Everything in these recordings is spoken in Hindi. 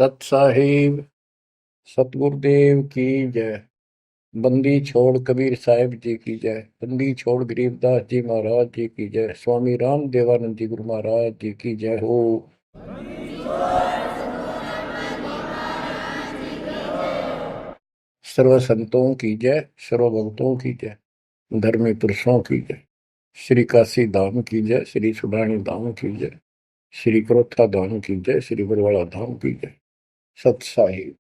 सत साहिब सतगुरुदेव की जय। बंदी छोड़ कबीर साहिब जी की जय। बंदी छोड़ गरीबदास जी महाराज जी की जय। स्वामी राम देवानंद जी गुरु महाराज जी की जय हो। सर्व संतों की जय, सर्व भक्तों की जय, धर्मी पुरुषों की जय। श्री काशी धाम की जय, श्री सुडानी धाम की जय, श्री क्रोथा धाम की जय, श्री बरवाड़ा धाम की जय। सत साहिब।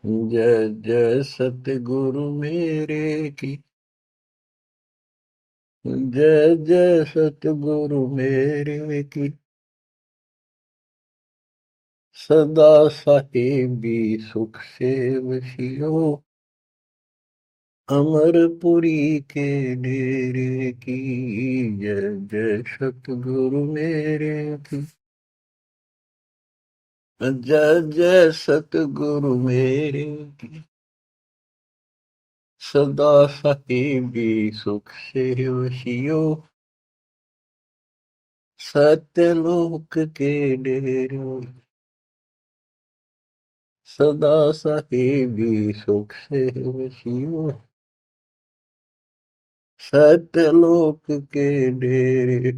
जय जय सतगुरु मेरे की जय जय सतगुरु मेरे की। सदा साहेबी सुख से वशियो, अमरपुरी के डेरे की। जय जय सतगुरु मेरे की। जय जय सतगुरु मेरे की। सदा साहेबी सुख से वशियो, सत्यलोक के डेरे। सदा साहेबी सुख से वशियो, सत्यलोक के डेरे।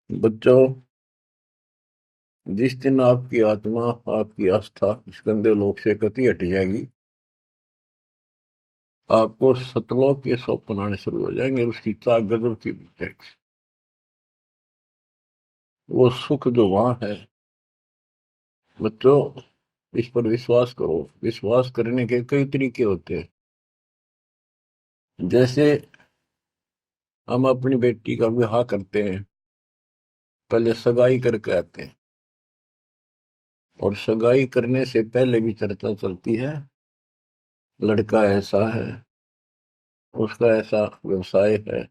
बच्चों, जिस दिन आपकी आत्मा, आपकी आस्था इस गंदे लोक से कति हट जाएगी, आपको सतलोक के स्वप्न आने शुरू हो जाएंगे। उसकी चाक गजब की मिल जाएगी। वो सुख जो वहां है, बच्चों, इस पर विश्वास करो। विश्वास करने के कई तरीके होते हैं। जैसे हम अपनी बेटी का विवाह करते हैं, पहले सगाई करके आते हैं, और सगाई करने से पहले भी चर्चा चलती है। लड़का ऐसा है, उसका ऐसा व्यवसाय है,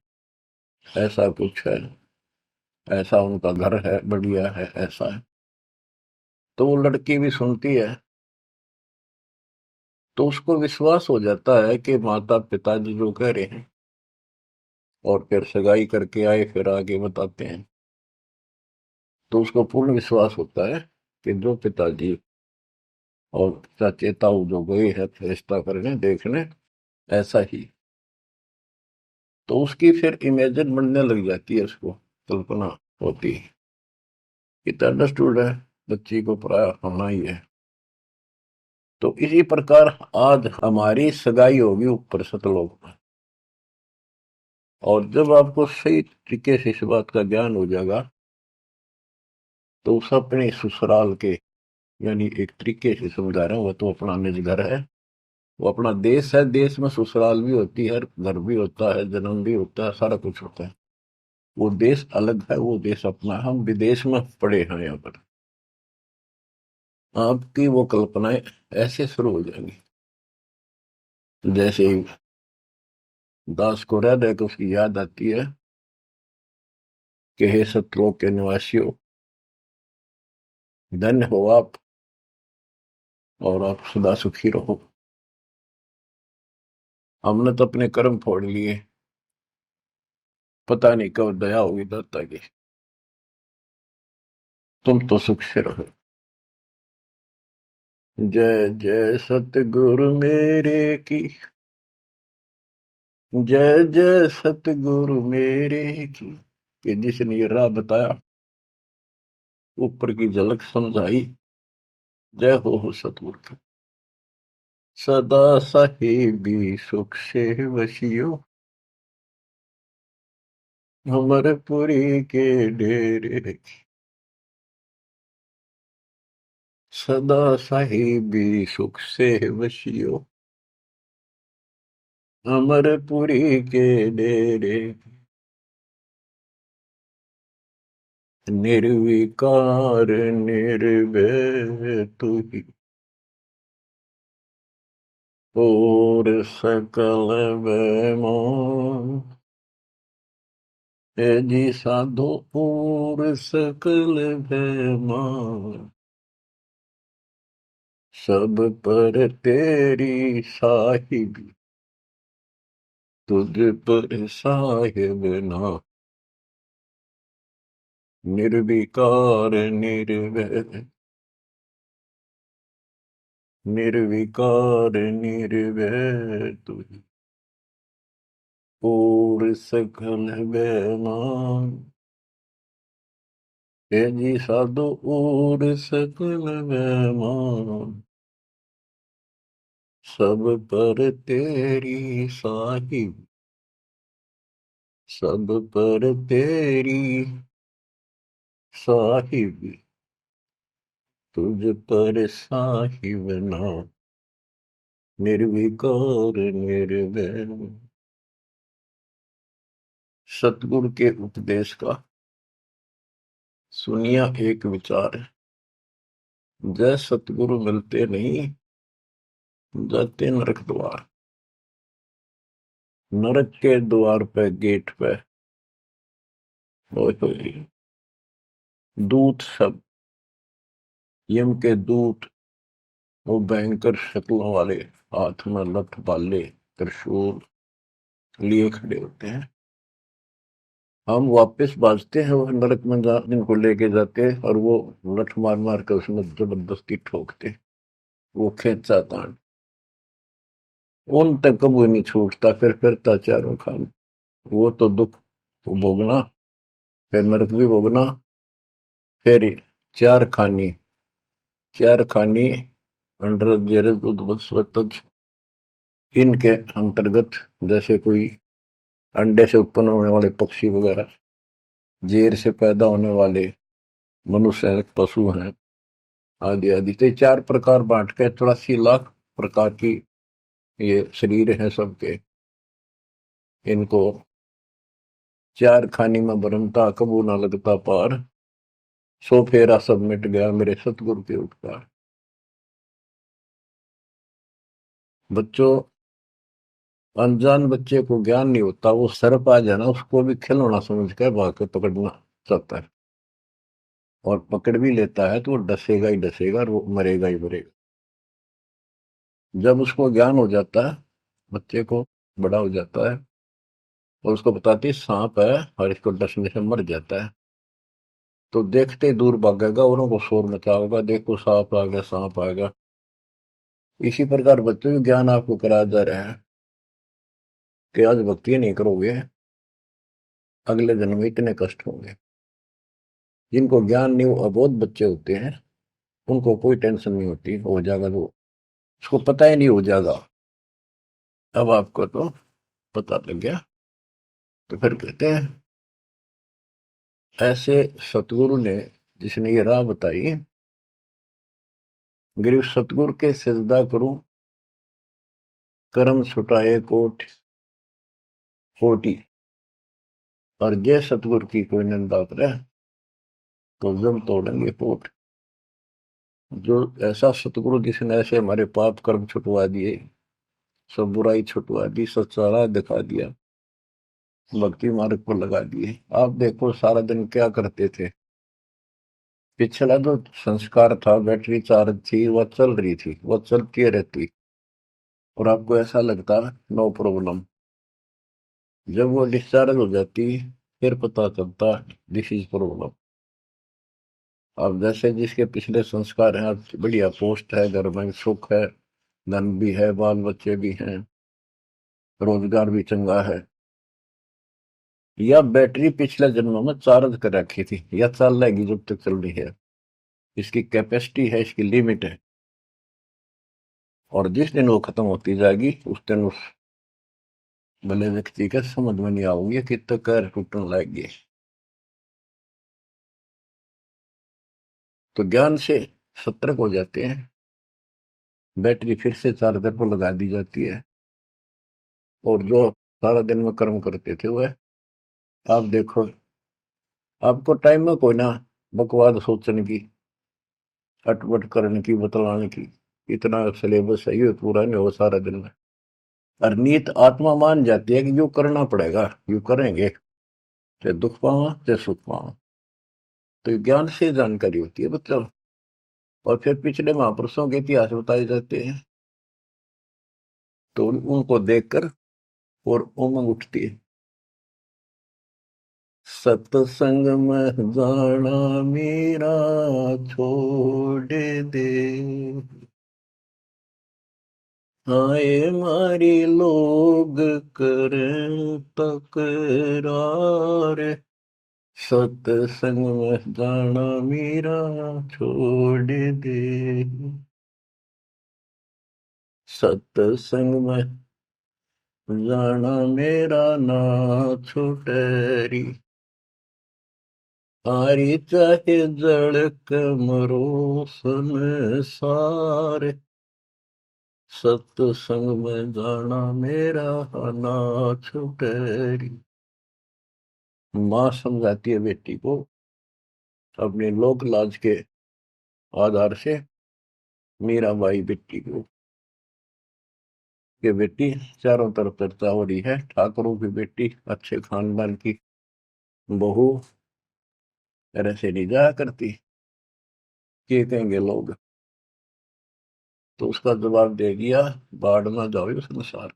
ऐसा कुछ है, ऐसा उनका घर है, बढ़िया है, ऐसा है। तो वो लड़की भी सुनती है, तो उसको विश्वास हो जाता है कि माता पिताजी जो कह रहे हैं, और फिर सगाई करके आए, फिर आगे बताते हैं, तो उसको पूर्ण विश्वास होता है कि जो पिताजी और चाचे ताऊ जो गए हैं रिश्ता करने देखने, ऐसा ही। तो उसकी फिर इमेजिन बनने लग जाती है, उसको कल्पना होती है। इतना अंडरस्टूड है, बच्ची को पराया होना ही है। तो इसी प्रकार आज हमारी सगाई होगी ऊपर सतलोक में। और जब आपको सही तरीके से इस बात का ज्ञान हो जाएगा, तो उस अपने ससुराल के, यानी एक तरीके से समझा रहा हूँ, वह तो अपना निज घर है, वो अपना देश है। देश में ससुराल भी होती है, घर भी होता है, जन्म भी होता है, सारा कुछ होता है। वो देश अलग है, वो देश अपना है। हम विदेश में पड़े हैं यहाँ पर। आपकी वो कल्पनाएं ऐसे शुरू हो जाएंगी, जैसे ही दास को हृदय को उसकी याद आती है कि हे सतलोक के निवासियों, धन्य हो आप, और आप सदा सुखी रहो। हमने तो अपने कर्म फोड़ लिए, पता नहीं कब दया होगी दाता की। तुम तो सुख से रहो। जय जय सतगुरु मेरे की। जय जय सतगुरु मेरे की। कि जिसने ये राह बताया, ऊपर की झलक समझाई, जय हो सतगुरु की। सदा साहिबी सुख से वसियो, अमरपुरी के डेरे। सदा साहिबी सुख से वसियो, अमरपुरी के डेरे। निर्विकार निर्भय तू ही, और सकल बेमान। है जी साधो और सकल बेमान, सब पर तेरी साहिबी, तुझ पर साहिब ना। निर्विकार निर्भय, निर्विकार निर्भय तुझ और सकल बेमान। हे जी साधु और सकल बेमान, सब पर तेरी साहिब, सब पर तेरी साहिब, तुझ पर साहिब ना, निर्विकार निर्भय। सतगुरु के उपदेश का सुनिया एक विचार है, जय सतगुरु मिलते नहीं, जाते नरक द्वार। नरक के द्वार पे, गेट पे दूत सब, यम के दूत, वो भयंकर शक्लों वाले, हाथ में लठ भाले त्रिशूल लिए खड़े होते हैं। हम वापस बाजते हैं, वो नरक में जिनको लेके जाते हैं, और वो लठ मार मार कर उसमें जबरदस्ती ठोकते, वो खेचा तान उन तक कभी नहीं छूटता, फिरता चारों खान। वो तो दुख भोगना, फिर नरक भी भोगना, फिर चार खानी, चार खानी अंडर इनके अंतर्गत, जैसे कोई अंडे से उत्पन्न होने वाले पक्षी वगैरह, जेर से पैदा होने वाले मनुष्य हैं, पशु हैं, आदि आदि। तो चार प्रकार बांट के 84 लाख प्रकार की ये शरीर है सबके। इनको चार खानी में बरनता, कबू ना लगता पार, सो फेरा सब मिट गया मेरे सतगुरु के उपकार। बच्चों, अनजान बच्चे को ज्ञान नहीं होता, वो सर्प आ जाए ना, उसको भी खिलौना समझ कर भाग के पकड़ना चाहता है, और पकड़ भी लेता है तो वो डसेगा ही डसेगा, और वो मरेगा ही मरेगा। जब उसको ज्ञान हो जाता है, बच्चे को, बड़ा हो जाता है, और उसको बताती है सांप है और इसको डसने से मर जाता है, तो देखते ही दूर भागेगा, औरों को शोर मचाएगा, देखो सांप आ गया, सांप आ गया। इसी प्रकार बच्चों को ज्ञान आपको कराया जा रहा है कि आज भक्ति नहीं करोगे, अगले जन्म में इतने कष्ट होंगे। जिनको ज्ञान नहीं, वो अबोध बच्चे होते हैं, उनको कोई टेंशन नहीं होती, हो जाएगा तो उसको पता ही नहीं हो जाएगा। अब आपको तो पता लग गया, तो फिर कहते हैं ऐसे सतगुरु ने, जिसने ये राह बताई, गिरु सतगुरु के सिजदा करूं, कर्म छुटाए कोट कोटि, और जय सतगुरु की कोई निंदा करे, तो जम तोड़ेंगे पोट। जो ऐसा सतगुरु जिसने ऐसे हमारे पाप कर्म छुटवा दिए, सब बुराई छुटवा दी, सच्चा राह दिखा दिया, भक्ति मार्ग पर लगा दिए। आप देखो सारा दिन क्या करते थे, पिछला जो संस्कार था, बैटरी चार्ज थी, वह चल रही थी, वह चलती रहती, और आपको ऐसा लगता नो प्रॉब्लम। जब वो डिस्चार्ज हो जाती, फिर पता चलता दिस इज प्रॉब्लम। अब जैसे जिसके पिछले संस्कार हैं, अब बढ़िया पोस्ट है, घर में सुख है, धन भी है, बाल बच्चे भी हैं, रोजगार भी चंगा है, या बैटरी पिछले जन्मों में चार्ज कर रखी थी, या चल रहेगी जब तक चल रही है, इसकी कैपेसिटी है, इसकी लिमिट है, और जिस दिन वो खत्म होती जाएगी, उस दिन उस भले व्यक्ति के समझ में नहीं आओगे कि तक कर टूटने लगेगी। तो ज्ञान से सतर्क हो जाते हैं, बैटरी फिर से चार्जर पर लगा दी जाती है, और जो सारा दिन में कर्म करते थे वह, आप देखो, आपको टाइम में कोई ना बकवाद सोचने की, अटपट करने की, बतलाने की, इतना सिलेबस है, ये पूरा नहीं हो सारा दिन में। और नीत आत्मा मान जाती है कि जो करना पड़ेगा, यू करेंगे, चाहे दुख पावा चाहे सुख पावा। तो ज्ञान से जानकारी होती है मतलब। और फिर पिछले महापुरुषों के इतिहास बताए जाते हैं, तो उनको देखकर और उमंग उठती है। सत्संग में जाना मेरा छोड़ दे, आए मारी लोग करें तकरार, सत्संग में जाना मेरा छोड़ दे, सत्संग में जाना मेरा ना छुटेरी, आरी चाहे जड़क मरो संसार, सत्संग में जाना मेरा ना छुटेरी। माँ समझाती है बेटी को अपने लोक लाज के आधार से, मीराबाई बेटी को, कि बेटी चारों तरफ चर्चा हो रही है, ठाकुरों की बेटी, अच्छे खानदान की बहू ऐसे नहीं जाया करती, क्या कहेंगे लोग। तो उसका जवाब दे दिया, बाढ़ में जाओ संसार।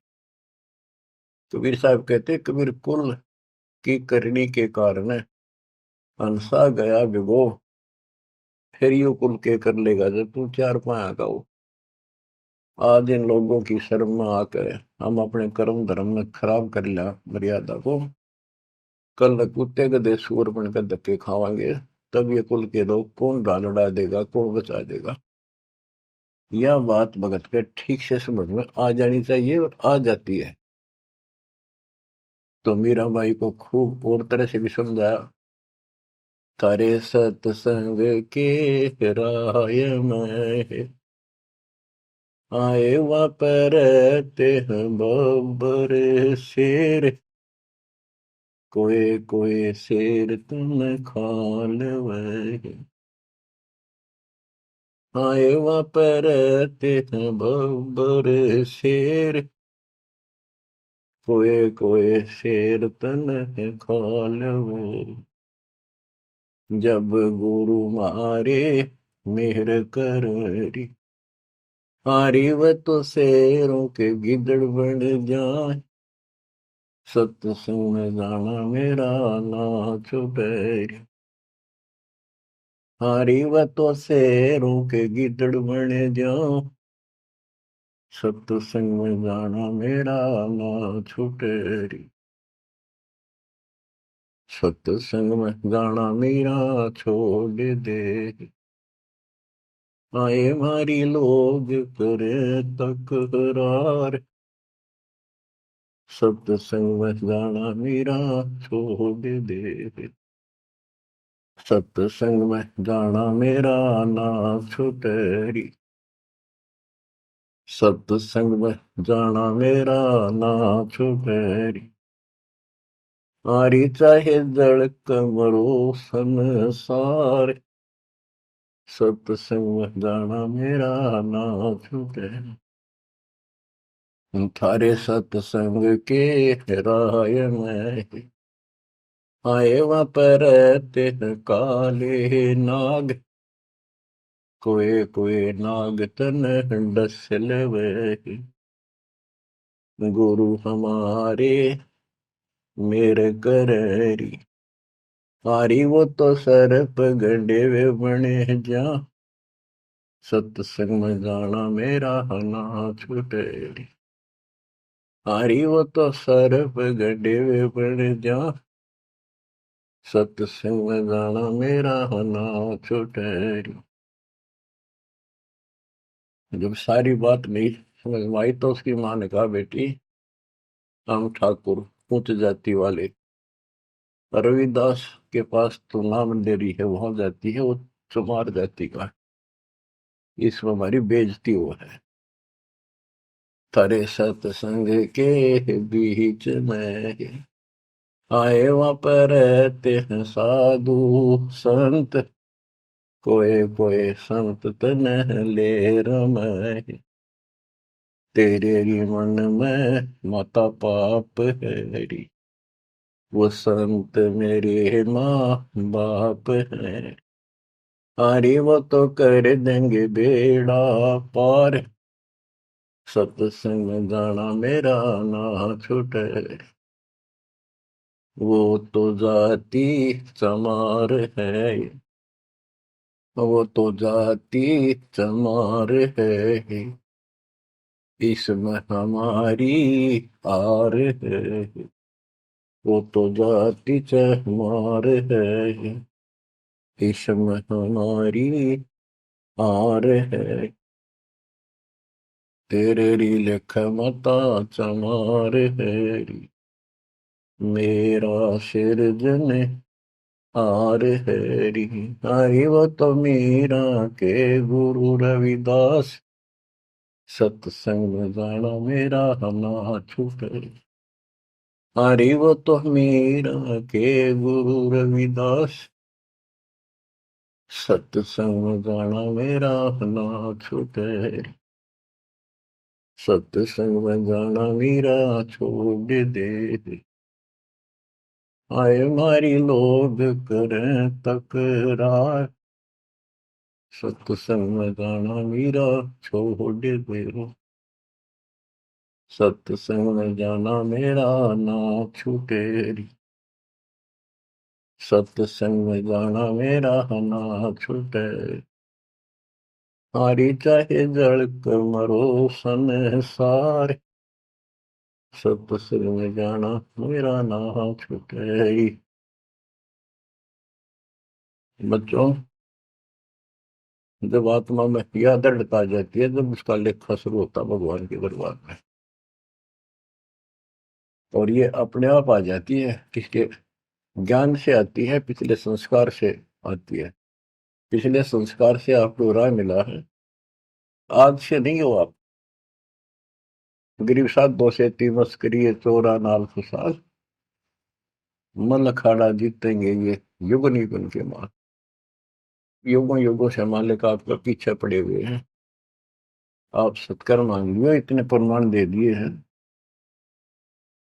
कबीर साहब कहते, कबीर कुल की करनी के कारण हंसा गया विगो, फिर यू कुल के कर लेगा जब तू चार पाया का हो। आज इन लोगों की शर्म में आकर हम अपने कर्म धर्म में खराब कर लिया मर्यादा को, कल कुत्ते गधे सूअर बनकर धक्के खावांगे, तब ये कुल के लोग कौन डाल देगा, कौन बचा देगा। यह बात भगत के ठीक से समझ में आ जानी चाहिए, और आ जाती है। तो मीराबाई को खूब और तरह से भी समझाया, तारे सत्संग के राय में आए वापरते हैं बब्बर शेर, कोई कोई शेर तुम खाल वह, आए वापरते हैं बब्बर शेर, कोई कोई शेर तन खाल वह, जब गुरु मारे मेहर करी, हारी व तो शेरों के गिदड़ बन जाए, सत्संग में जाना मेरा ना छुपैरी, हारी व तो शेरों के गिदड़ बन जाओ, सत्संग में जाना मेरा ना छुटेरी, सत्संग में जाना मेरा छोड़ दे, आए मारी लोग करे तकरार, सत्संग में जाना मेरा छोड़ दे, सत्संग में जाना मेरा ना छुटेरी, सत्संग में जाना मेरा ना छुटेरी, आरी चाहे जड़ कमरो संसार, सत्संग में जाना मेरा ना छुटेरी, थारे सत्संग के राय में आए वहाँ पर रहते हैं काले नाग, कोई कोई नाग तन डसल वे, गुरु हमारे मेरे करेरी, हारी वो तो सर्प गंडे वे बने जा, सत्संग में जाना मेरा ना छुटेरी, हारी वो तो सर्प गंडे वे बने जा, सत्संग में जाना मेरा ना छुटेरी। जब सारी बात नहीं समझ में आई तो उसकी माँ ने कहा, बेटी हम ठाकुर उच्च जाति वाले, रविदास के पास तो नाम ले रही है, वहां जाती है, वो चमार जाति का, इसमें हमारी बेइज्जती हो है। तारे सत्संग के बीच में आए वहां पर रहते हैं साधु संत, कोई कोई संत तन ले रमाए, तेरे ही मन में माता पाप है, वो संत मेरे माँ बाप है, अरे वो तो कर देंगे बेड़ा पार, सत्संग में जाना मेरा ना छूटे। वो तो जाती चमार है, वो तो जाती चमार है, इसमें हमारी हार है। वो तो जाति चमार है, इसमें हमारी हार है। तेरे री लिख मता चमार है, मेरा सिरजन हार है री। हरि वो तो मीरा के गुरु रविदास, सत्संग में जाना मेरा ना छूटे। हरि वो तो मीरा के गुरु रविदास, सत्संग में जाना मेरा ना छूटे। सत्संग में जाना मेरा छोड़ दे, आए मारी लोग करें तकरार, सत्संग में जाना मेरा छोड़ दे। सत्संग में जाना मेरा ना छूटे, सत्संग में जाना मेरा ना छूटे। हारी चाहे जड़क मरो संसार, सत्संग में जाना मेरा ना छूटे। बच्चों, जब आत्मा में यह दृढ़ता आ जाती है, जब उसका लेखा शुरू होता है भगवान के दरबार में, और ये अपने आप आ जाती है, किसके ज्ञान से आती है, पिछले संस्कार से आती है। पिछले संस्कार से आपको राह मिला है, आज से नहीं हो आप। गरीब साथ दो से ती मस्करी चोरा नाल फसाद, मन अखाड़ा जीतेंगे ये युग निगुन के मार। युगों युगों से मालिक आपका पीछे पड़े हुए हैं, आप सत्कर्म मांग लियो, इतने प्रमाण दे दिए हैं।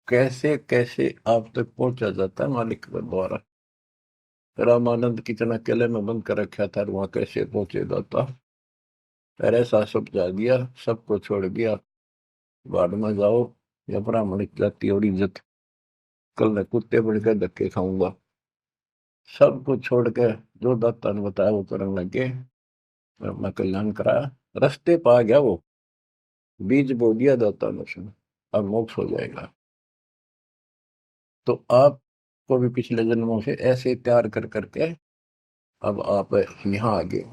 कैसे कैसे आप तक पहुंचा जाता है मालिक के द्वारा। रामानंद कितना किले में बंद कर रखा था, वहां कैसे पहुंचे जाता। फिर ऐसा समझा दिया, सबको छोड़ दिया, बाद में जाओ, या ब्राह्मण जाति और इज्जत, कल मैं कुत्ते बढ़ के धक्के खाऊंगा। सब कुछ छोड़ के जो दाता ने बताया वो करने लगे, अपना कल्याण कराया। रास्ते पा गया वो, बीज बो दिया दाता ने उसने, अब मोक्ष हो जाएगा। तो आपको भी पिछले जन्मों से ऐसे तैयार कर करके अब आप यहाँ आ गए।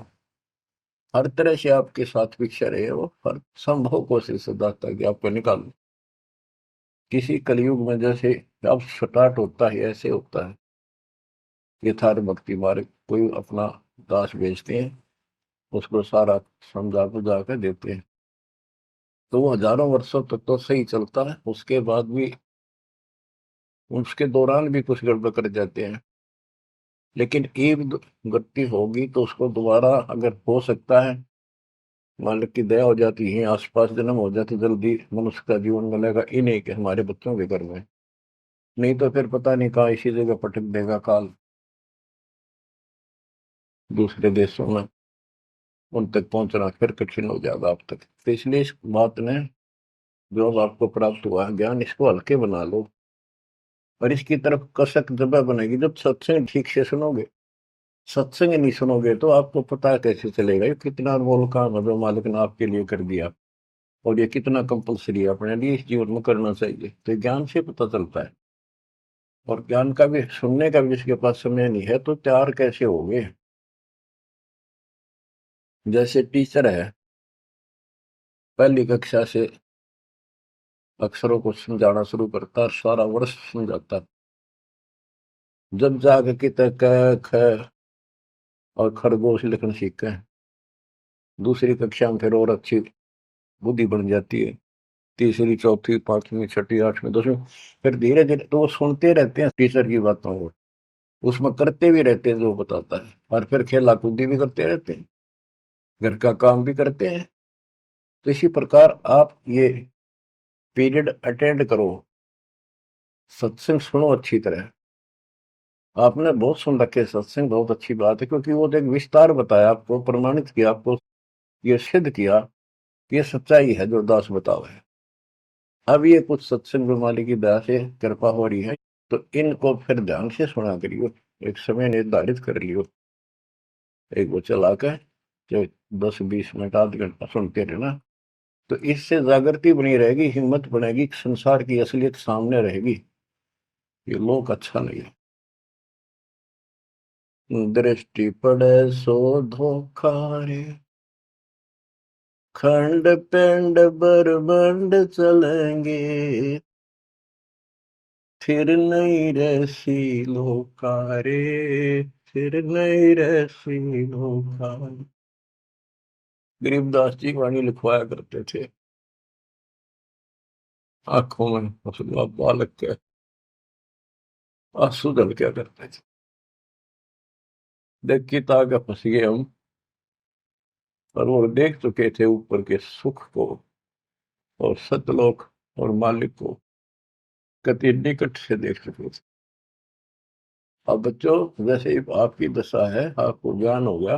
हर तरह से आपके साथ पिक्चर है वो, हर संभव कोशिश है दाता कि आपको निकालो। किसी कलयुग में जैसे अब स्टार्ट होता है, ऐसे होता है। यथार्थ भक्ति मार्ग, कोई अपना दास भेजते हैं, उसको सारा समझा बुझा के देते हैं, तो वो हजारों वर्षों तक तो सही चलता है। उसके बाद भी, उसके दौरान भी कुछ गड़बड़ कर जाते हैं, लेकिन एक गलती होगी तो उसको दोबारा अगर हो सकता है, मालिक की दया हो जाती है, आसपास जन्म हो जाती, जल्दी मनुष्य का जीवन मिलेगा, इन्हें के हमारे बच्चों के घर में। नहीं तो फिर पता नहीं कहाँ इसी जगह पटक देगा काल, दूसरे देशों में उन तक पहुंचना फिर कठिन हो जाएगा आप तक। तो इसलिए इस बात ने, जो अब आपको प्राप्त हुआ है ज्ञान, इसको हल्के बना लो, और इसकी तरफ कसक जब बनेगी जब सत्संग ठीक से सुनोगे। सत्संग नहीं सुनोगे तो आपको पता कैसे चलेगा ये कितना अनमोल काम है जो मालिक ने आपके लिए कर दिया, और ये कितना कंपलसरी है अपने लिए इस जीवन में करना चाहिए। तो ज्ञान से पता चलता है। और ज्ञान का भी सुनने का भी इसके पास समय नहीं है, तो तैयार कैसे होगे। जैसे टीचर है, पहली कक्षा से अक्षरों को समझाना शुरू करता है, सारा वर्ष समझाता है, जब जाके कित क ख और खरगोश लिखना सीखते हैं, दूसरी कक्षा में फिर और अच्छी बुद्धि बन जाती है, तीसरी चौथी पांचवी छठी आठवीं दसवीं, फिर धीरे धीरे तो वो सुनते रहते हैं टीचर की बातों को, उसमें करते भी रहते हैं जो बताता है, और फिर खेला कूदी भी करते रहते हैं, घर का काम भी करते हैं। तो इसी प्रकार आप ये पीरियड अटेंड करो, सत्संग सुनो अच्छी तरह। आपने बहुत सुन रखे सत्संग, बहुत अच्छी बात है, क्योंकि वो तो एक विस्तार बताया आपको, प्रमाणित किया आपको, ये सिद्ध किया कि ये सच्चाई है जो दास बताओ है। अब ये कुछ सत्संग मालिक की दया से कृपा हो रही है, तो इनको फिर ध्यान से सुना करियो, एक समय निर्धारित कर लियो, एक वो चला कर जो 10-20 मिनट आध घंटा सुनते रहना। तो इससे जागृति बनी रहेगी, हिम्मत बनेगी, संसार की असलियत सामने रहेगी, ये लोक अच्छा नहीं है। दृष्टि पड़े सो धोखा रे, खंड पिंड बरबंड चलेंगे, फिर नहीं रसी लोका रे, फिर नहीं रसी लोका। गरीबदास जी वाणी लिखवाया करते थे, आंखों में हंसुआ बालक के आंसू दल क्या करते थे। देख की ताकत फंस गए हम, और वो देख चुके थे ऊपर के सुख को और सतलोक और मालिक को कति निकट से देख चुके थे। अब बच्चों, जैसे ही आपकी दशा है, आपको ज्ञान होगा,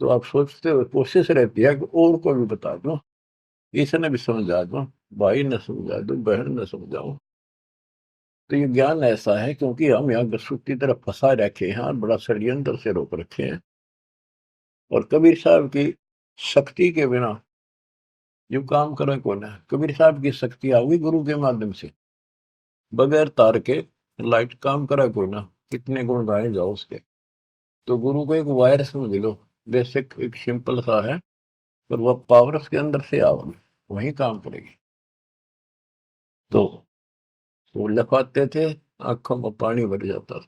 तो आप सोचते हो, कोशिश रहती है कि और को भी बता दो, इसने भी समझा दो, भाई ने समझा दो, बहन ने समझाओ। तो ये ज्ञान ऐसा है क्योंकि हम यहाँ गसूती तरफ फंसा रखे हैं और बड़ा षड्यंत्र से रोक रखे हैं। और कबीर साहब की शक्ति के बिना जो काम करे कौन है। कबीर साहब की शक्ति आओगी गुरु के माध्यम से, बगैर तार के लाइट काम करा कोई ना, कितने गुण गाए जाओ उसके। तो गुरु को एक वायर समझ लो, बेसिक एक सिंपल सा है, पर वह पावर उसके अंदर से आओगी, वही काम करेगी। तो वो लिखवाते थे, आंखों में पानी भर जाता था,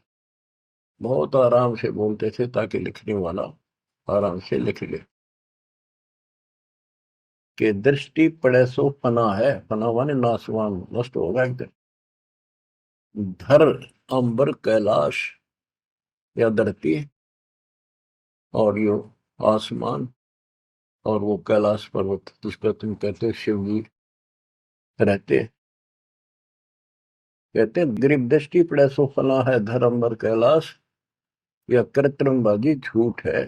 बहुत आराम से बोलते थे ताकि लिखने वाला आराम से लिख ले। कि दृष्टि पड़े सो फना है, फना माने नासवान, नष्ट होगा एक दिन। धर अंबर कैलाश या धरती और यो आसमान और वो कैलाश पर्वत जिसका तुम कहते हो शिव जी रहते, कहते हैं गरीब दृष्टि पड़े सो फना है, धर अंबर कैलाश या कृत्रिम बाजी झूठ है।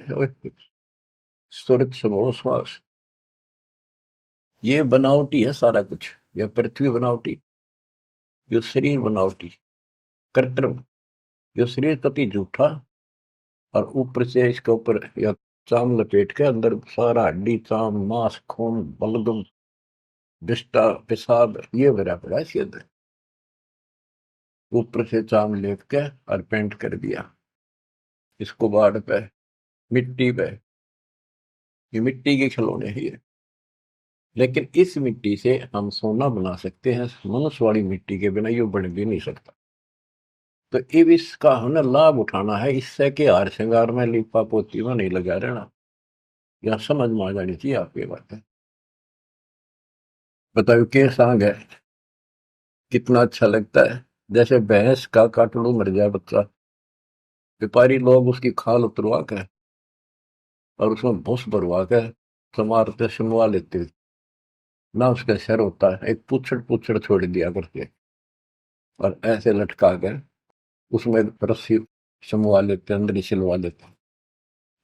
सुरत समो श्वास, ये बनावटी है सारा कुछ, यह पृथ्वी बनावटी, ये शरीर बनावटी कृत्रिम, ये शरीर कति झूठा, और ऊपर से इसके ऊपर या चाम लपेट के अंदर सारा हड्डी चाम मांस खून बलगम विष्टा पेशाब ये भरा पड़ा है इसके अंदर, ऊपर से चाम लेप के और पेंट कर दिया इसको बाढ़ पे, मिट्टी पे, ये मिट्टी के खिलौने ही है। लेकिन इस मिट्टी से हम सोना बना सकते हैं, मनुष्य वाली मिट्टी के बिना ये बन भी नहीं सकता। तो अब इसका हमें लाभ उठाना है, इससे के हार श्रृंगार में लिपा पोती में नहीं लगा रहना। यह समझ में आ जानी चाहिए आपकी बात है। बताओ के सांग है, कितना अच्छा लगता है। जैसे भैंस का काटड़ू मर जाए बच्चा, व्यापारी लोग उसकी खाल उतरवा कर और उसमें भूस भरवा कर समारते सुनवा लेते, ना उसका सर होता है, एक पुछड़ पुछड़ छोड़ दिया करते और ऐसे लटका कर उसमें रस्सी समवा लेते, अंदर ही सिलवा लेते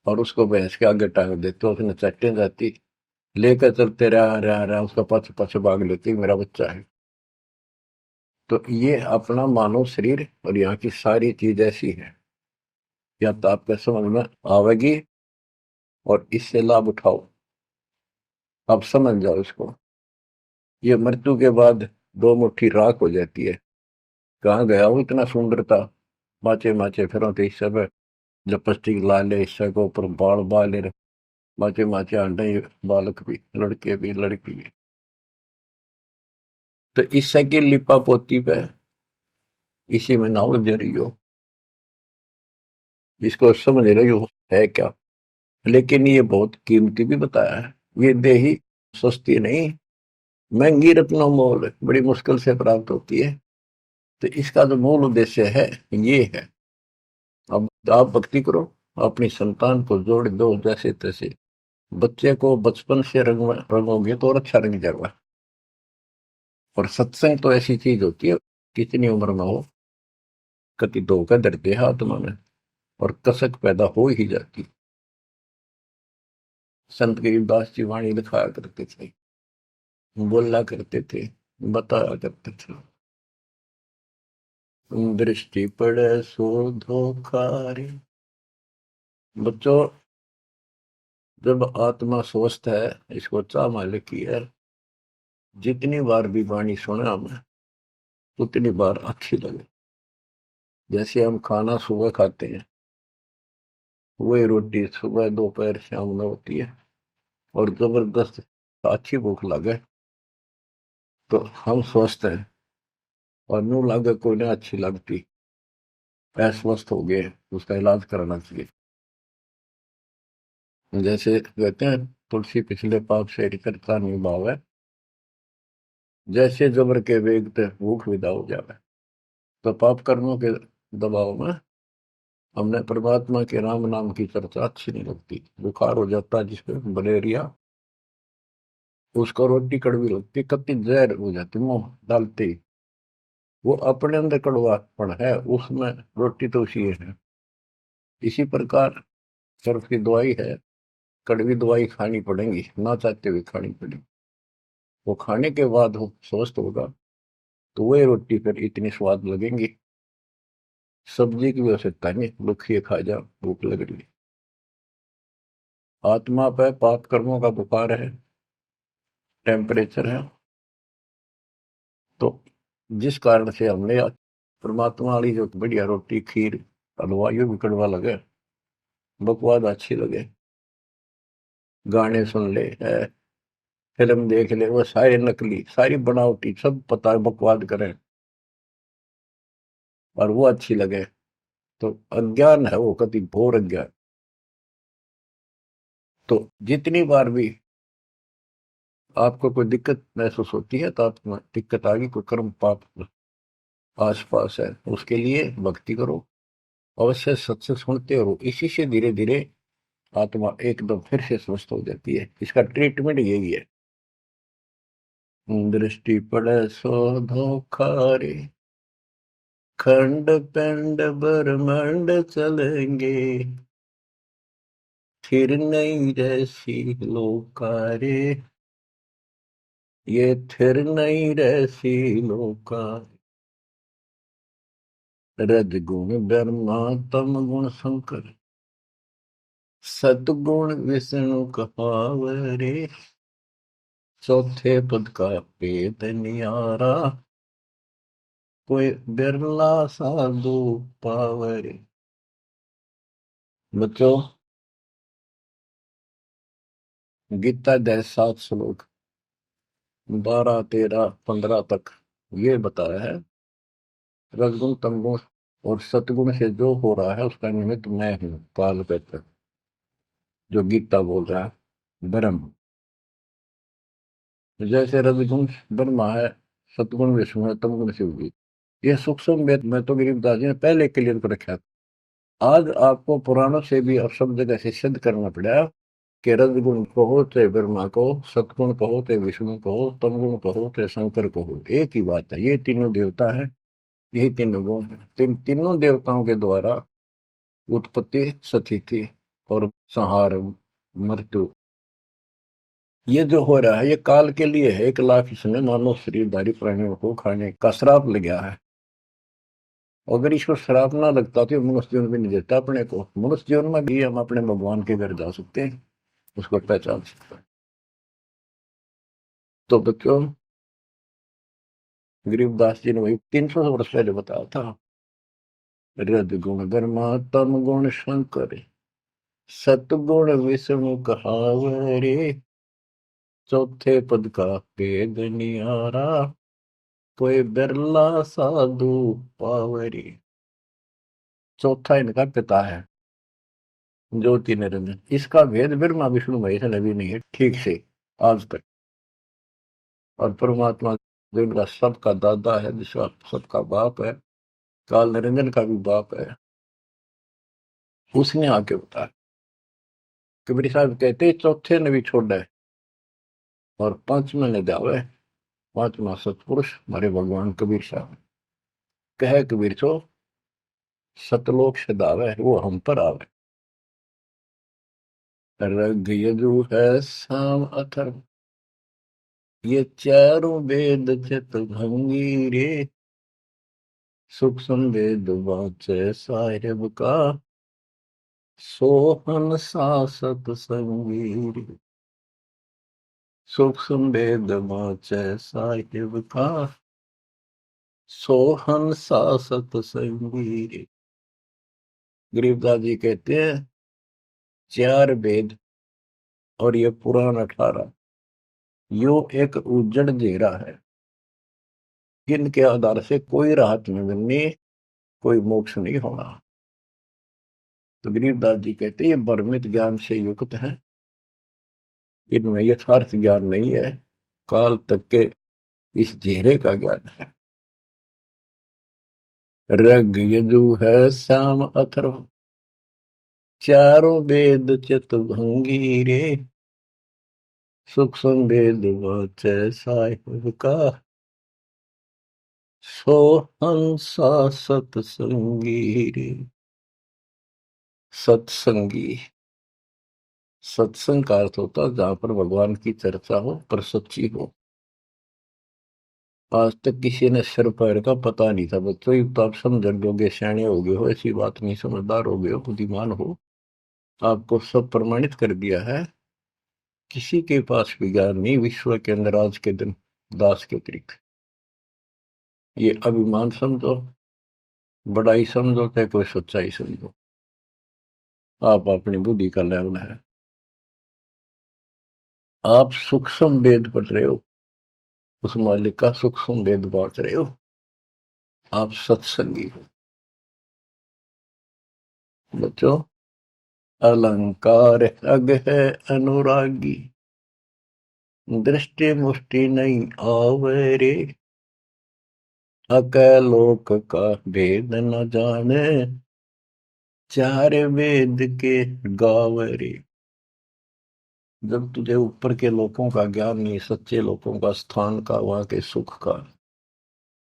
और उसको भैंस के आगे टांग देते, उसने चट्टे जाती, लेकर चलते रहा उसका पछ पछ भाग लेती, मेरा बच्चा है। तो ये अपना मानव शरीर और यहाँ की सारी चीज ऐसी है, या तो आपके समझ में आवेगी और इससे लाभ उठाओ, आप समझ जाओ इसको। ये मृत्यु के बाद दो मुट्ठी राख हो जाती है, कहाँ गया वो इतना सुंदर था, माचे माचे फिर इस सब लिपस्टिक ला ले, इससे को ऊपर बाल बाले, माचे माचे अंडे, बालक भी, लड़के भी, लड़की भी। तो इससे की लिपा पोती पे इसी में ना उलझ रही हो, इसको समझ रही हो है क्या। लेकिन ये बहुत कीमती भी बताया है, ये देही सस्ती नहीं, महंगी रत्नों मोल, बड़ी मुश्किल से प्राप्त होती है। तो इसका जो मूल उद्देश्य है ये है, अब आप भक्ति करो, अपनी संतान को जोड़ दो जैसे तैसे, बच्चे को बचपन से रंगोगे तो और अच्छा रंग जाएगा। और सत्संग तो ऐसी चीज होती है, कितनी उम्र में हो, कति धोखा धरते हाथ में और कसक पैदा हो ही जाती। संत गरीबदास जी वाणी लिखाया करते थे, बोला करते थे, बताया करते थे। दृष्टि पड़े सो धोखा रे। बच्चों, जब आत्मा स्वस्थ है, इसको चाह मालिक की है, जितनी बार भी वाणी सुने हमें उतनी बार अच्छी लगे। जैसे हम खाना सुबह खाते हैं, वही रोटी सुबह दोपहर शाम में होती है, और जबरदस्त अच्छी भूख लगे तो हम स्वस्थ हैं, और न्यू लागे कोई ना अच्छी लगती, अस्वस्थ हो गए, उसका इलाज कराना चाहिए। जैसे कहते हैं, तुलसी पिछले पाप से करता नहीं भाव है, जैसे जबर के वेग ते भूख विदा हो जावे। तो पाप कर्मों के दबाव में हमने परमात्मा के राम नाम की चर्चा अच्छी नहीं लगती। बुखार हो जाता जिसपे मलेरिया, उसको रोटी कड़वी लगती, कत्ती जहर हो जाती मुंह डालते ही। वो अपने अंदर कड़वापन है, उसमें रोटी तो उसी है। इसी प्रकार सर्फ की दवाई है, कड़वी दवाई खानी पड़ेगी, ना चाहते हुए खानी पड़ेगी। वो खाने के बाद वो स्वस्थ होगा, तो वही रोटी फिर इतनी स्वाद लगेंगी। सब्जी की आवश्यकता नहीं, लुखिए खा जा, भूख लग रही। आत्मा पे पाप कर्मों का बुखार है, टेम्परेचर है, तो जिस कारण से हमने परमात्मा वाली जो बढ़िया रोटी खीर हलवा यो भी कड़वा लगे, बकवाद अच्छी लगे, गाने सुन ले है, फिल्म देख ले, वो सारे नकली सारी बनावटी सब पता बकवाद करें और वो अच्छी लगे, तो अज्ञान है, वो कति घोर अज्ञान। तो जितनी बार भी आपको कोई दिक्कत महसूस होती है, तो आप दिक्कत आ गई, कोई कर्म पाप आस पास है, उसके लिए भक्ति करो, अवश्य सत्संग सुनते रहो। इसी से धीरे धीरे आत्मा एकदम फिर से स्वस्थ हो जाती है। इसका ट्रीटमेंट यही है। दृष्टि पड़े सो धोखा रे, खंड पिंड ब्रह्मांड चलेंगे, फिर नहीं रहसी लोकारे, ये थिर नहीं रहसी लोका। रजगुण ब्रह्मा तम गुण शंकर, सतगुण विष्णु कहावरे, चौथे पद का भेद नियारा, कोई बिरला साधु पावरे। बच्चों, गीता अध्याय 7 श्लोक 12 13 15 तक ये बताया है, रजगुण तमगुण और सतगुण से जो हो रहा है उसका निमित्त मैं हूं, काल कहते, जो गीता बोल रहा है ब्रह्म। जैसे रजगुण ब्रह्मा है, सतगुण विष्णु है, तमगुण शिव जी। ये सूक्ष्म वेद में तो गरीबदास जी ने पहले क्लियर कर रखा है। आज आपको पुराणों से भी अब सब जगह से सिद्ध करना पड़ा कि रजगुण कहो चाहे ब्रह्मा कहो, सतगुण कहो चाहे विष्णु कहो, तमगुण कहो चाहे शंकर कहो, एक ही बात है। ये तीनों देवता है, यही तीनों गुण है। तीनों देवताओं के द्वारा उत्पत्ति, स्थिति और संहार, मृत्यु, ये जो हो रहा है ये काल के लिए है। 1 लाख इसमें मानव शरीरधारी प्राणियों को खाने का श्राप लग गया है। अगर इसको श्राप ना लगता तो मनुष्य जीवन भी नहीं देता अपने को। मनुष्य जीवन में भी हम अपने भगवान के घर जा सकते हैं, उसको पहचान सकते हैं। तो बच्चों, गरीबदास जी ने वही 300 वर्ष पहले बताया था, रजगुण ब्रह्मा तम गुण शंकर, सतगुण विष्णु कहावरे, चौथे पद का भेद नियारा, कोई बिरला साधु पावरी। चौथा इनका पिता है, ज्योति निरंजन। इसका भेद ब्रह्मा विष्णु महेश ने भी नहीं है ठीक से आज तक। और परमात्मा जो इनका सबका दादा है, जिसका सबका बाप है, काल निरंजन का भी बाप है, उसने आके बताया। कबीर साहब कहते चौथे ने भी छोड़ा है और पांचवें ने दावे। पांचवा सतपुरुष हमारे भगवान कबीर साहब कहे, कबीर सो सतलोक से दावे वो हम पर आवे। रग यजु है साम अथर्व, ये चारों वेद चित भंगी रे, सुख संवेद वाचे साहिब का, सोहन सासत संगीर। सुख संवेद वाचे साहिब का, सोहन सासत संगीर। गरीबदास जी कहते हैं 4 वेद और ये पुराण 18 यो एक उज्जड़ घेरा है, इनके आधार से कोई राहत नहीं मिलनी, कोई मोक्ष नहीं होना। तो गरीबदास जी कहते हैं ये भ्रमित ज्ञान से युक्त है, इनमें यथार्थ ज्ञान नहीं है, काल तक के इस घेरे का ज्ञान है। ऋग यजु है साम अथर्व, चारों वेद चित भंगी रे। सुख संवेद वाचे साहिब का, सोहंसा सत्संगी रे। सत्संगी, सत्संग का अर्थ होता है जहां पर भगवान की चर्चा हो पर सच्ची हो। आज तक किसी ने सिर पैर का पता नहीं था बच्चों, ये तो आप समझ लोगे, सियाने हो गए हो, ऐसी बात नहीं, समझदार हो गए हो, बुद्धिमान हो, आपको सब प्रमाणित कर दिया है। किसी के पास भी ज्ञान नहीं विश्व के अंदर आज के दिन दास के अतिरिक्त। ये अभिमान समझो, बड़ाई समझो, चाहे कोई सच्चाई समझो, आप अपनी बुद्धि का लेवल है। आप सूक्ष्म वेद पढ़ रहे हो, उस मालिक का सूक्ष्म वेद बांट रहे हो, आप सत्संगी हो। बच्चों, अलंकार अग है अनुरागी, दृष्टि मुष्टि नहीं आवे रे। अकलोक का भेद न जाने, 4 वेद के गावे रे। जब तुझे ऊपर के लोगों का ज्ञान नहीं, सच्चे लोगों का, स्थान का, वहां के सुख का,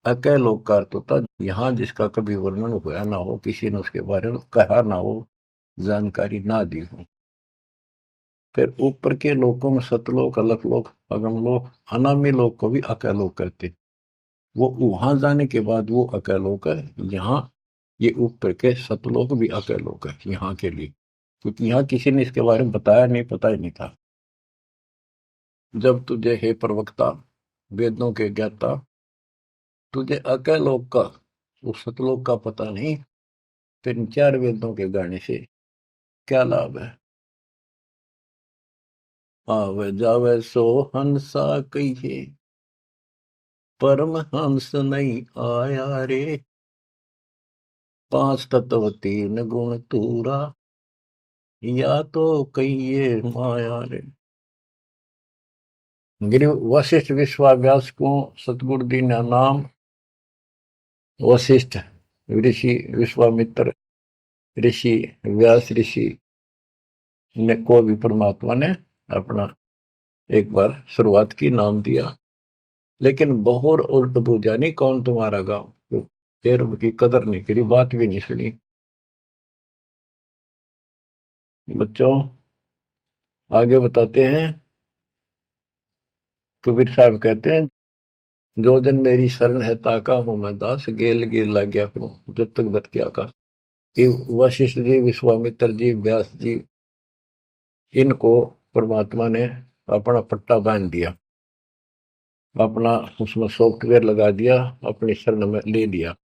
अकलोक का अर्थ होता यहाँ जिसका कभी वर्णन हुआ ना हो, किसी ने उसके बारे में कहा ना हो, जानकारी ना दी हो। फिर ऊपर के लोकों में सतलोक, अलकलोक, अगमलोक, अनामी लोक को भी अकलोक कहते। वो वहां जाने के बाद वो अकलोक है। यहाँ ये ऊपर के सतलोक भी अकलोक है यहाँ के लिए, क्योंकि यहाँ किसी ने इसके बारे में बताया नहीं, पता ही नहीं था। जब तुझे हे प्रवक्ता, वेदों के ज्ञाता, तुझे अकलोक का, उस सतलोक का पता नहीं, फिर 4 वेदों के गाने से क्या लाभ है। आवे जावे सो हंसा कहिए, परम हंस नहीं आया रे। 5 तत्व 3 गुण तूरा, या तो कहिए माया रे। गिरि वशिष्ठ विश्वाव्यास को सतगुरु दीना नाम, वशिष्ठ ऋषि, विश्वामित्र ऋषि, व्यास ऋषि ने को भी परमात्मा ने अपना एक बार शुरुआत की, नाम दिया। लेकिन बहुर उल्ट पूजा नहीं, कौन तुम्हारा गांव, फिर की कदर नहीं करी, बात भी नहीं सुनी। बच्चों, आगे बताते हैं। कबीर साहब कहते हैं जो जन मेरी शरण है ताका हूं मैं दास, गेल गिर लग गया करूं जब तक बत क्या का। वशिष्ठ जी, विश्वामित्र जी, व्यास जी, इनको परमात्मा ने अपना पट्टा बांध दिया, अपना उसमें सॉफ्टवेयर लगा दिया, अपनी शरण में ले लिया।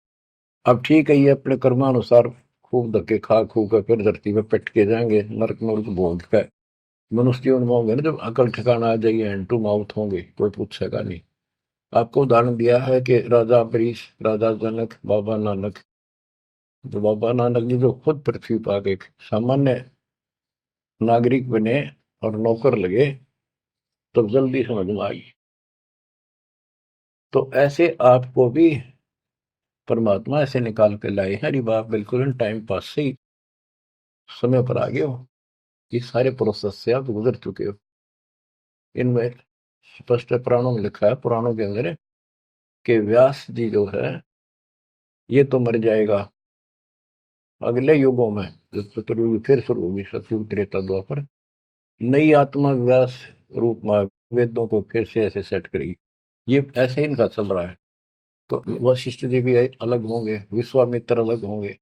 अब ठीक है, ये अपने कर्मानुसार खूब धक्के खा खू कर फिर धरती में पिट के जाएंगे, नरक में उनको भोग के। मनुष्य जीवन में होंगे ना, जब अकल ठिकाना आ जाएगी, हैंड टू माउथ होंगे, कोई पूछेगा नहीं। आपको उदाहरण दिया है कि राजा अम्बरीश, राजा जनक, बाबा नानक। जो बाबा नानक जी जो खुद पृथ्वी पर आ गए, सामान्य नागरिक बने और नौकर लगे, तो जल्दी समझ में आई। तो ऐसे आपको भी परमात्मा ऐसे निकाल के लाए हैं। अरे बाप, बिल्कुल टाइम पास से ही समय पर आ गए हो, ये सारे प्रोसेस से आप गुजर चुके हो। इनमें स्पष्ट पुराणों में लिखा है, पुराणों के अंदर, कि व्यास जी जो है ये तो मर जाएगा अगले युगों में, जब चतुर्युग फिर शुरू होगी, सतयुग, त्रेता, द्वापर, नई आत्मा व्यास रूप में वेदों को फिर से ऐसे सेट करेगी। ये ऐसे इनका चल रहा है। तो वशिष्ठ जी भी अलग होंगे, विश्वामित्र अलग होंगे,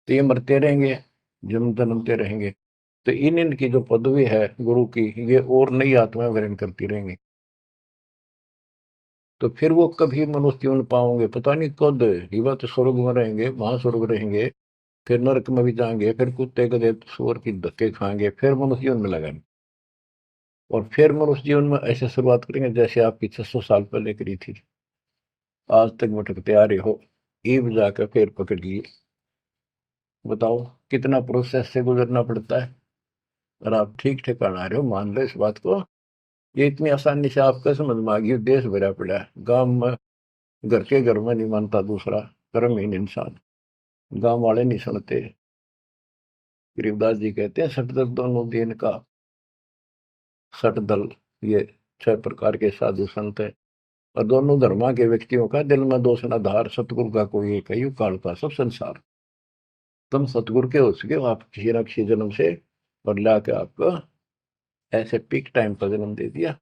तो ये मरते रहेंगे, जन्म जन्मते रहेंगे। तो इन इनकी जो पदवी है गुरु की, ये और नई आत्माएं ग्रहण करती रहेंगी। तो फिर वो कभी मनुष्य जीवन पाओगे पता नहीं कद। युवा तो स्वर्ग में रहेंगे, महास्वर्ग रहेंगे, फिर नरक में भी जाएंगे, फिर कुत्ते गधे सूअर की धक्के खाएंगे, फिर मनुष्य जीवन में लगाएंगे। और फिर मनुष्य जीवन में ऐसे शुरुआत करेंगे जैसे आपकी 600 साल पहले करी थी, आज तक भटकते आ रहे हो, ईब जाकर फिर पकड़ लिए। बताओ कितना प्रोसेस से गुजरना पड़ता है। और आप ठीक ठिकाना आ रहे हो, मान लो इस बात को। ये इतनी आसानी से आपका समझ में आ गई, देश भरा पड़ा है गांव में, घर के घर में नहीं मानता दूसरा, कर्महीन इंसान, गांव वाले नहीं सुनते। गरीबदास जी कहते हैं सटदल दोनों दिन का, सटदल ये 6 प्रकार के साधु संत है, और दोनों धर्मा के व्यक्तियों का दिल में दोष न धार, सतगुरु का कोई एक है, काल का सब संसार। तुम सतगुरु के हो सके हो आप किसी न किसी जन्म से, और ला के आपको ऐसे पीक टाइम पर जन्म दे दिया।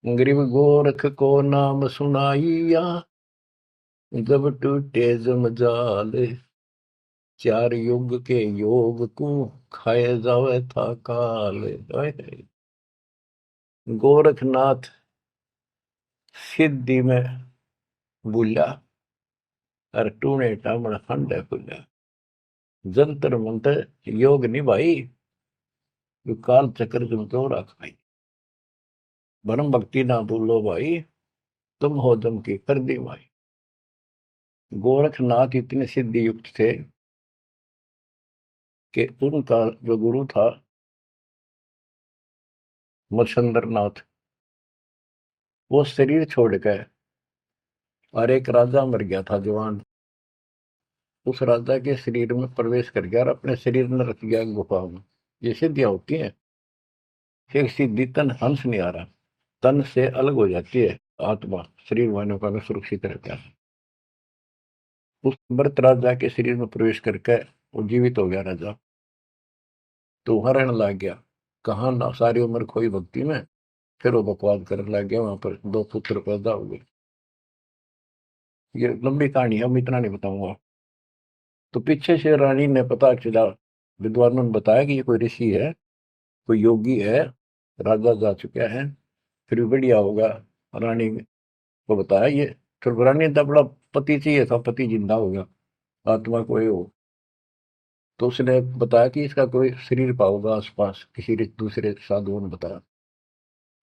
गरीब गोरख को नाम सुनाइया, जब टूटे जमजाल, 4 युग के योग को खाए जावे था काल। गोरखनाथ सिद्धि में बुला, और टूने टामण खंड खुला। जंतर मंतर योग नहीं भाई, जो काल चक्र तुम क्यों रखाई। भरम भक्ति ना भूलो भाई, तुम हो दम की कर दी भाई। गोरखनाथ इतने सिद्धि युक्त थे कि उनका जो गुरु था मच्छंद्र नाथ, वो शरीर छोड़ गए, और एक राजा मर गया था जवान, उस राजा के शरीर में प्रवेश कर गया और अपने शरीर में रख गया गुफा में। ये सिद्धियां होती हैं। एक सिद्धि तन हंस नहीं आ रहा, तन से अलग हो जाती है आत्मा, शरीर वालों का सुरक्षित रहता है। उस मृत राजा के शरीर में प्रवेश करके वो जीवित हो गया राजा। तो हरण लग गया, कहा ना सारी उम्र खोई भक्ति में, फिर वो बकवाद करने लग गया, वहां पर 2 पुत्र पैदा हो गए। ये लंबी कहानी है, मैं इतना नहीं बताऊंगा। तो पीछे से रानी ने पता चला, विद्वानों ने बताया कि ये कोई ऋषि है, कोई योगी है, राजा जा चुका है, फिर भी बढ़िया होगा। रानी को बताया ये, फिर रानी ने बड़ा पति चाहिए था, पति जिंदा होगा, आत्मा कोई हो। तो उसने बताया कि इसका कोई शरीर पाओगा आसपास, किसी दूसरे साधुओं ने बताया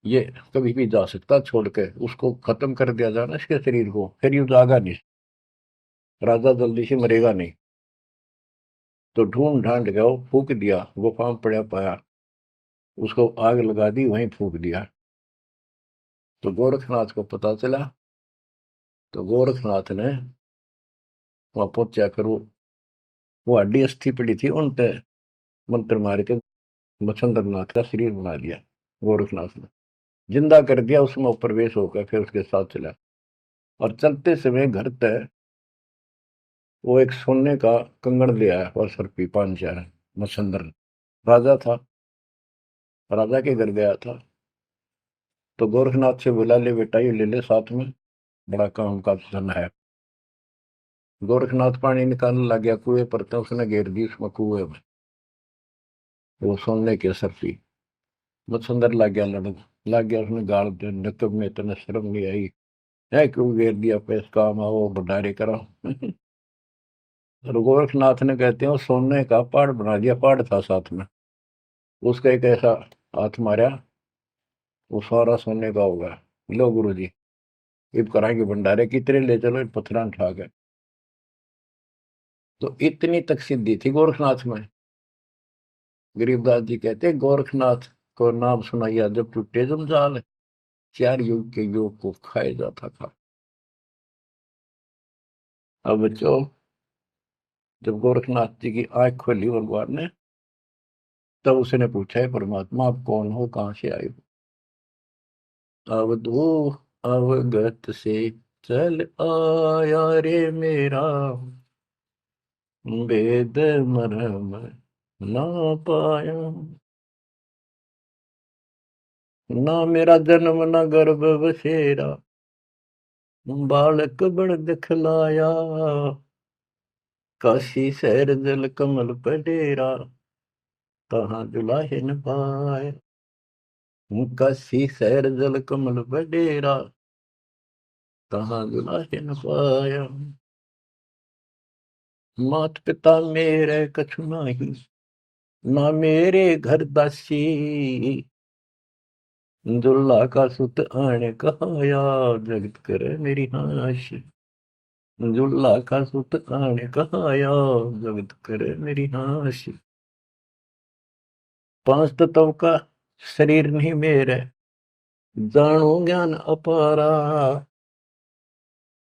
ये कभी भी जा सकता, छोड़ के उसको खत्म कर दिया जाना इसके शरीर को, फिर ये जागा नहीं, राजा जल्दी से मरेगा नहीं। तो ढूंढ ढांड गया, फूक दिया, गुफा में पड़ा पाया, उसको आग लगा दी, वहीं फूक दिया। तो गोरखनाथ को पता चला, तो गोरखनाथ ने वहां पहुंचा कर वो हड्डी अस्थि पड़ी थी उन पे मंत्र मार के मच्छंद्र नाथ का शरीर बना दिया। गोरखनाथ ने जिंदा कर दिया, उसमें प्रवेश होकर फिर उसके साथ चला। और चलते समय घर तक वो एक सोने का कंगन ले आया, और सर पी 5 चार मच्छंद्र राजा था, राजा के घर गया था। तो गोरखनाथ से बोला ले बेटा ये ले ले साथ में, बड़ा काम का धन है। गोरखनाथ पानी निकालने लग गया कुएं पर, तो उसने घेर दी उसमें कुएं में, वो सोने के सर पी। मच्छंदर लग गया लड़न, लग गया उसने गाल दे, नकब में इतने शर्म नहीं आई है, क्यों घेर दिया, पैस काम आओ भंडारे करो। और गोरखनाथ ने कहते हैं वो सोने का पहाड़ बना दिया, पहाड़ था साथ में, उसका एक ऐसा हाथ मारा, वो सारा सोने का होगा। लो गुरु जी इब कराएंगे भंडारे, कितने ले चलो, पत्थर उठा के। तो इतनी तक सिद्धि थी गोरखनाथ में। गरीबदास जी कहते हैं गोरखनाथ को नाम सुनाइया, जब टूटे जंजाल, 4 युग के योग को खाए जाता था। अब बच्चों, जब गोरखनाथ जी की आंख खोली भगवान ने, तब उसने पूछा है परमात्मा आप कौन हो, कहां से आए हो। अवधू अवगत से चल आया रे मेरा, वेद मरम ना पाया। ना मेरा जन्म न गर्भ बसेरा, बालक बड़ दिखलाया, काशी शहर जल कमल पे डेरा, तहाँ दुलाहिन पाया। काशी शहर जल कमल पे डेरा, तहाँ दुलाहिन पाया। मात पिता मेरे कछु नाही, ना मेरे घर दासी, दुल्ला का सुत आने कहाया, जगत करे मेरी हाशि। दुल्ला का सुत आने कहाया, जगत करे मेरी हाशि। पांच तत्व का शरीर नहीं मेरे, जानो ज्ञान अपारा,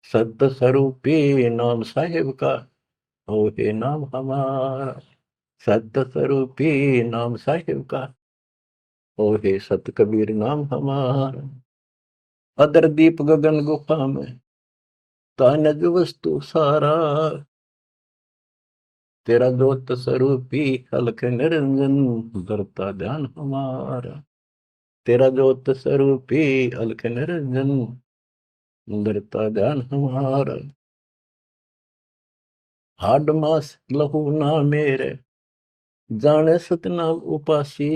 सत्य स्वरूपी नाम साहिब का, हो हे नाम हमारा। सत्य स्वरूपी नाम साहिब का, हो हे सत कबीर नाम हमारा। अदर दीप गगन गुफा में, तानज वस्तु सारा, तेरा जोत स्वरूपी अलख निरंजन, धरता ध्यान हमारा। तेरा जोत स्वरूपी अलख निरंजन, धरता ध्यान हमारा। हाड मास लहू ना मेरे, जाने सतनाम उपासी,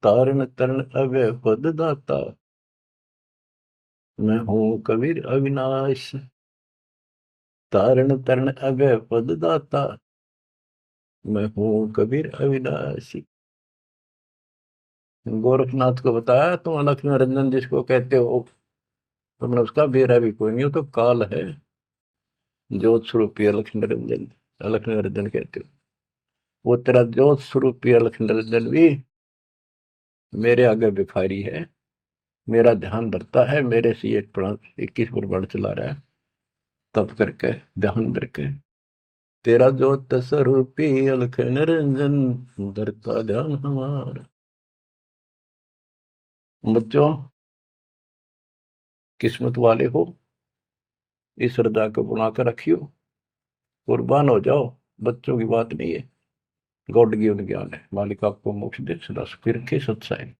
तारण तरण अव्यय पद दाता, मैं हूँ कबीर अविनाशी। तारण तरण अव्यय पद दाता, मैं हूँ कबीर अविनाशी। गोरखनाथ को बताया, तुम अलख निरंजन जिसको कहते हो, तुमने उसका बेरा भी कोई नहीं, हो तो काल है। ज्योत स्वरूपी अलख निरंजन, अलख निरंजन कहते हो। वो तेरा ज्योत स्वरूपी अलख निरंजन भी मेरे आगे भिखारी है, मेरा ध्यान धरता है, मेरे से 21 प्रमाण चला रहा है, तब करके ध्यान करके। तेरा ज्योत स्वरूपी अलख निरंजन, धरता ध्यान हमारा। बच्चों, किस्मत वाले हो, इस श्रद्धा को बनाकर रखियो, कुर्बान हो जाओ। बच्चों की बात नहीं है, गॉड गिवन ज्ञान है। मालिक आपको मोक्ष दे, सदा सुखी रखे, सत्साई।